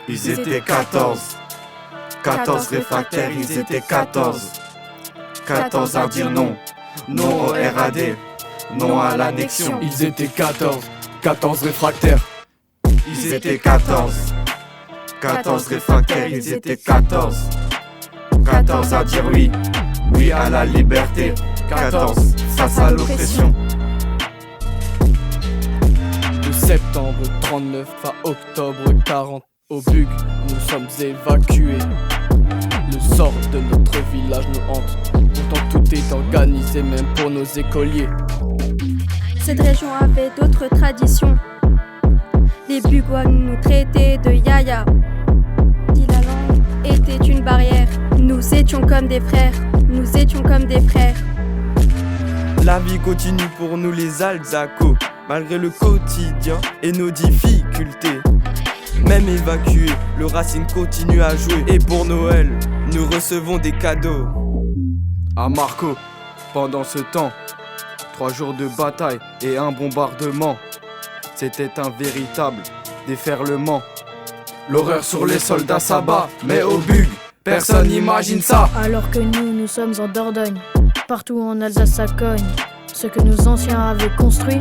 Ils étaient 14. 14 réfractaires, ils étaient 14. 14 à dire non. Non au RAD, non à l'annexion. Ils étaient 14. 14 réfractaires. Ils étaient 14. 14 réfractaires, ils étaient 14. 14 à dire oui. Oui à la liberté. 14 face à l'oppression. De septembre 39 à octobre 40, au Bug, nous sommes évacués. Le sort de notre village nous hante. Pourtant tout est organisé, même pour nos écoliers. Cette région avait d'autres traditions. Les Bugois nous traitaient de yaya. Si la langue était une barrière, nous étions comme des frères. Nous étions comme des frères. La vie continue pour nous les Alzacos, malgré le quotidien et nos difficultés. Même évacué, le Racing continue à jouer. Et pour Noël, nous recevons des cadeaux. À Marco, pendant ce temps, 3 jours de bataille et un bombardement. C'était un véritable déferlement. L'horreur sur les soldats s'abat, mais au Bug, personne n'imagine ça. Alors que nous sommes en Dordogne, partout en Alsace ça cogne. Ce que nos anciens avaient construit,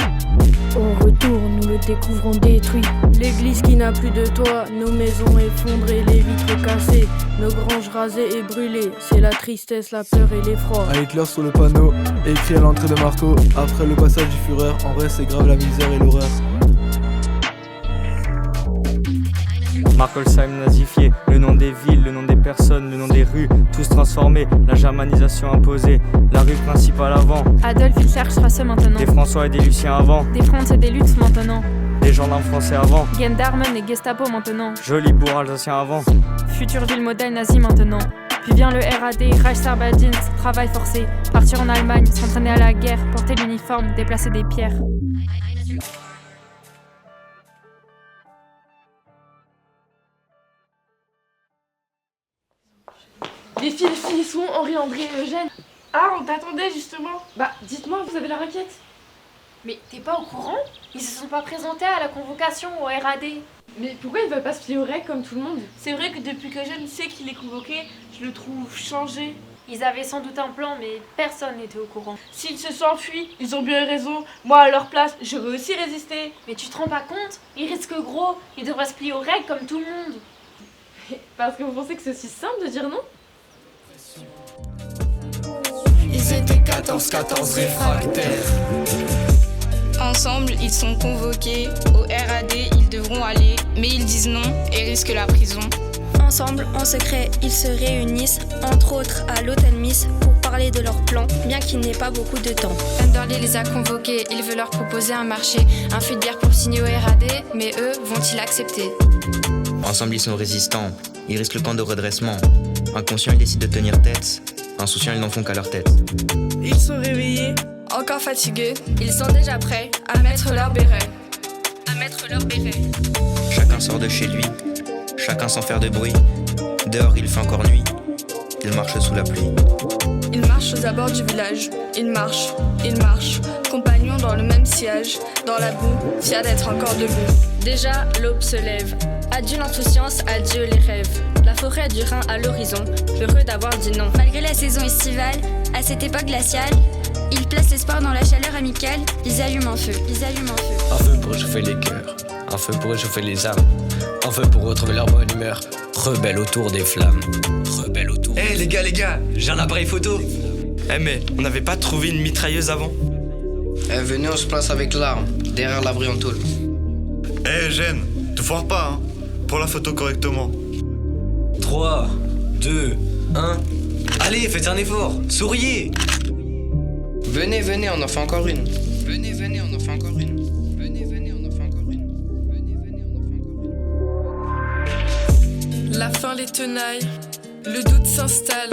au retour nous le découvrons détruit. L'église qui n'a plus de toit, nos maisons effondrées, les vitres cassées, nos granges rasées et brûlées. C'est la tristesse, la peur et l'effroi. À Hitler sur le panneau, écrit à l'entrée de Marco. Après le passage du Führer, en vrai c'est grave la misère et l'horreur. Markolsheim nazifié, le nom des villes, le nom des personnes, le nom des rues, tous transformés, la germanisation imposée, la rue principale avant. Adolf Hitler Strasse maintenant. Des François et des Luciens avant. Des Franz et des Lutz maintenant. Des gendarmes français avant. Gendarmen et Gestapo maintenant. Joli bourg alsacien avant. Future ville modèle nazie maintenant. Puis vient le RAD, Reichsarbeitsdienst, travail forcé. Partir en Allemagne, s'entraîner à la guerre, porter l'uniforme, déplacer des pierres. Les filles, ils sont Henri, André et Eugène. Ah, on t'attendait justement. Bah, dites-moi, vous avez la requête? Mais t'es pas au courant? Ils se sont pas présentés à la convocation au RAD. Mais pourquoi ils veulent pas se plier aux règles comme tout le monde? C'est vrai que depuis que Eugène sait qu'il est convoqué, je le trouve changé. Ils avaient sans doute un plan, mais personne n'était au courant. S'ils se sont enfuis, ils ont bien raison. Moi, à leur place, j'aurais aussi résisté. Mais tu te rends pas compte? Ils risquent gros. Ils devraient se plier aux règles comme tout le monde. Parce que vous pensez que c'est aussi simple de dire non? Ils étaient 14 réfractaires. Ensemble, ils sont convoqués. Au RAD, ils devront aller, mais ils disent non et risquent la prison. Ensemble, en secret, ils se réunissent, entre autres à l'hôtel Miss, pour parler de leur plan, bien qu'il n'ait pas beaucoup de temps. Tenderly les a convoqués, il veut leur proposer un marché, un fût de bière pour signer au RAD, mais eux, vont-ils accepter? Ensemble, ils sont résistants, ils risquent le camp de redressement. Inconscients, ils décident de tenir tête. Insouciants, ils n'en font qu'à leur tête. Ils sont réveillés, encore fatigués, ils sont déjà prêts à mettre leur béret. Chacun sort de chez lui, chacun sans faire de bruit. Dehors, il fait encore nuit, ils marchent sous la pluie. Ils marchent aux abords du village, ils marchent, compagnons dans le même sillage, dans la boue, fiers d'être encore debout. Déjà, l'aube se lève, adieu l'insouciance, adieu les rêves. La forêt du Rhin à l'horizon, heureux d'avoir dit non. Malgré la saison estivale, à cette époque glaciale, ils placent l'espoir dans la chaleur amicale, ils allument un feu. Un feu pour réchauffer les cœurs, un feu pour réchauffer les âmes, un feu pour retrouver leur bonne humeur, rebelle autour des flammes. Eh les gars, j'ai un appareil photo. Mais on n'avait pas trouvé une mitrailleuse avant? Venez, on se place avec l'arme, derrière l'abri en tôle. Eugène, te foire pas, hein, pour la photo correctement. 3, 2, 1. Allez, faites un effort, souriez. Venez, on en fait encore une. La faim les tenaille, le doute s'installe,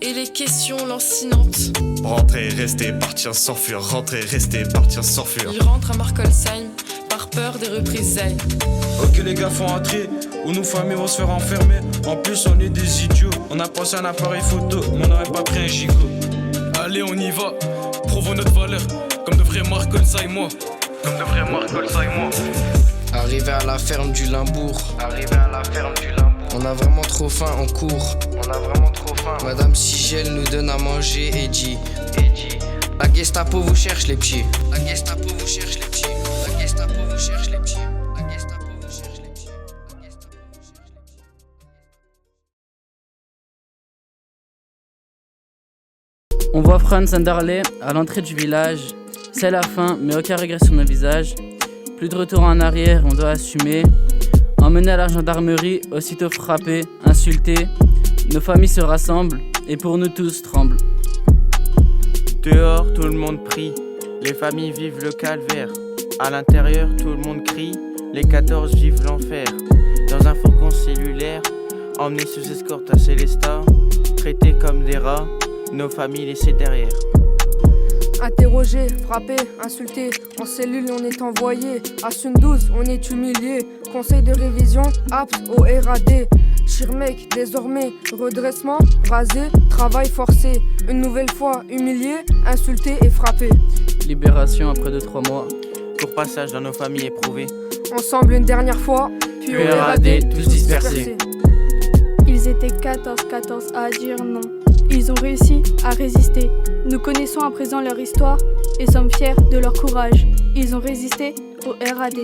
et les questions lancinantes. Rentrer, rester, partir, s'enfuir. Rentrer, rester, partir, s'enfuir. Ils rentrent à Markolsheim, par peur des représailles. Ok les gars, faut entrer, ou nos familles vont se faire enfermer. En plus on est des idiots, on a pensé à un appareil photo, mais on n'aurait pas pris un gigot. Allez on y va, prouvons notre valeur, comme devrait Markolsheim moi. Arrivé à la ferme du Limbourg. On a vraiment trop faim en cours. Madame Sigel nous donne à manger et dit la Gestapo vous cherche les petits. On voit Franz Anderle à l'entrée du village. C'est la fin, mais aucun regret sur nos visages. Plus de retour en arrière, on doit assumer. Emmené à la gendarmerie, aussitôt frappé, insulté. Nos familles se rassemblent et pour nous tous tremblent. Dehors, tout le monde prie. Les familles vivent le calvaire. À l'intérieur, tout le monde crie. Les 14 vivent l'enfer. Dans un fourgon cellulaire, emmenés sous escorte à Célestat, traités comme des rats, nos familles laissées derrière. Interrogé, frappé, insulté, en cellule on est envoyé. À Sun12 on est humilié. Conseil de révision, apte au RAD. Schirmeck, désormais, redressement, rasé, travail forcé. Une nouvelle fois humilié, insulté et frappé. Libération après 2-3 mois. Pour passage dans nos familles éprouvées. Ensemble une dernière fois, puis au RAD, tous dispersés. Ils étaient 14 à dire non. Ils ont réussi à résister. Nous connaissons à présent leur histoire et sommes fiers de leur courage. Ils ont résisté au RAD.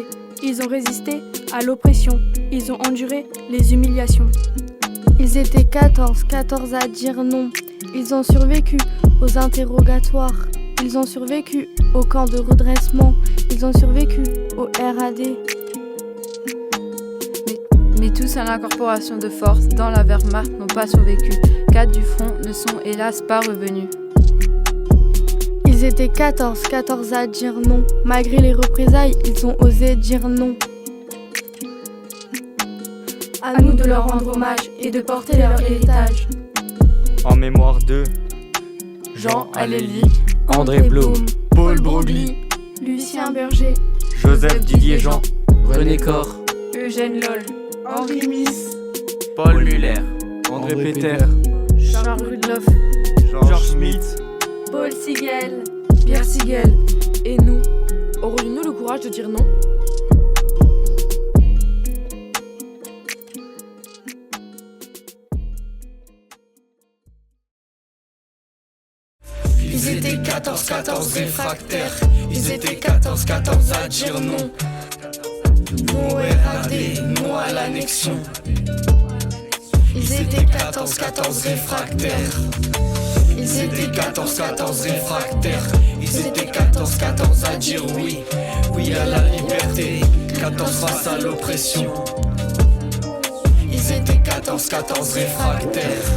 Ils ont résisté à l'oppression. Ils ont enduré les humiliations. Ils étaient 14 à dire non. Ils ont survécu aux interrogatoires. Ils ont survécu au camp de redressement. Ils ont survécu au RAD. Mais tous à l'incorporation de force dans la Wehrmacht n'ont pas survécu. 4 du front ne sont hélas pas revenus. Ils étaient 14 à dire non. Malgré les représailles, ils ont osé dire non. À nous de leur rendre hommage et de porter leur héritage. En mémoire d'eux, Jean Aléli, André Blum, Paul Broglie, Lucien Berger, Joseph Didier Jean, René Corr, Eugène Loll, Henri Miss, Paul Muller, André Peter, Charles Rudloff, Georges Schmitt, Paul Sigel, Pierre Sigel. Et nous, aurions-nous le courage de dire non? Ils étaient 14 réfractaires. Ils étaient 14 à dire non. Non au RAD, non à l'annexion. Ils étaient 14 réfractaires. Ils étaient 14 réfractaires. Ils étaient 14 à dire oui. Oui à la liberté, 14 face à l'oppression. Ils étaient 14 réfractaires.